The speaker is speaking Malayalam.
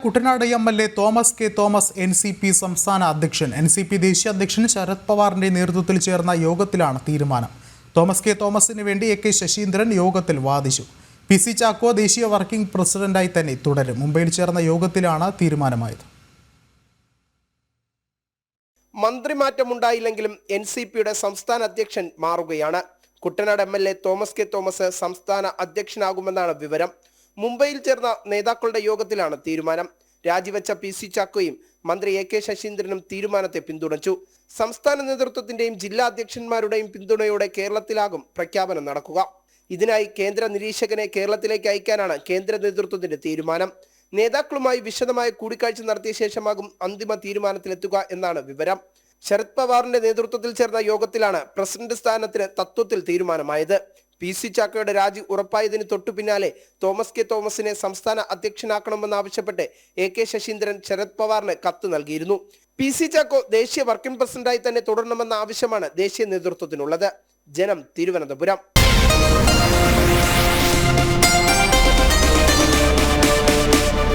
Kuttanad MLA. Thomas K Thomas NCP. സംസ്ഥാന അധ്യക്ഷൻ. എൻ.സി.പി. ദേശീയ അധ്യക്ഷൻ ശരത് പവാറിന്റെ നേതൃത്വത്തിൽ ചേർന്ന യോഗത്തിലാണ് തീരുമാനം. തോമസ് കെ തോമസിന് വേണ്ടി എ.കെ. ശശീന്ദ്രൻ യോഗത്തിൽ വാദിച്ചു. പി.സി. ചാക്കോ ദേശീയ വർക്കിംഗ് പ്രസിഡന്റായി തന്നെ തുടരും. മുംബൈയിൽ ചേർന്ന യോഗത്തിലാണ് തീരുമാനമായത്. മന്ത്രിമാറ്റമുണ്ടായില്ലെങ്കിലും എൻ.സി.പിയുടെ സംസ്ഥാന അധ്യക്ഷൻ മാറുകയാണ്. Kuttanad MLA. Thomas K Thomas സംസ്ഥാന അധ്യക്ഷനാകുമെന്നാണ് വിവരം. മുംബൈയിൽ ചേർന്ന നേതാക്കളുടെ യോഗത്തിലാണ് തീരുമാനം. രാജിവെച്ച പി.സി. ചാക്കോയും മന്ത്രി എ.കെ. ശശീന്ദ്രനും തീരുമാനത്തെ പിന്തുണച്ചു. സംസ്ഥാന നേതൃത്വത്തിന്റെയും ജില്ലാ അധ്യക്ഷന്മാരുടെയും പിന്തുണയോടെ കേരളത്തിലാകും പ്രഖ്യാപനം നടക്കുക. ഇതിനായി കേന്ദ്ര നിരീക്ഷകനെ കേരളത്തിലേക്ക് അയക്കാനാണ് കേന്ദ്ര നേതൃത്വത്തിന്റെ തീരുമാനം. നേതാക്കളുമായി വിശദമായ കൂടിക്കാഴ്ച നടത്തിയ ശേഷമാകും അന്തിമ തീരുമാനത്തിലെത്തുക എന്നാണ് വിവരം. ശരത് പവാറിന്റെ നേതൃത്വത്തിൽ ചേർന്ന യോഗത്തിലാണ് പ്രസിഡന്റ് സ്ഥാനത്തിന് തത്വത്തിൽ തീരുമാനമായത്. പി.സി. ചാക്കോയുടെ രാജി ഉറപ്പായതിന് തൊട്ടു പിന്നാലെ തോമസ് കെ തോമസിനെ സംസ്ഥാന അധ്യക്ഷനാക്കണമെന്നാവശ്യപ്പെട്ട് എ.കെ. ശശീന്ദ്രൻ ശരത് പവാറിന് കത്ത് നൽകിയിരുന്നു. പി.സി. ചാക്കോ ദേശീയ വർക്കിംഗ് പ്രസിഡന്റായി തന്നെ തുടരണമെന്ന ആവശ്യമാണ് ദേശീയ നേതൃത്വത്തിനുള്ളത്. ജനം, തിരുവനന്തപുരം.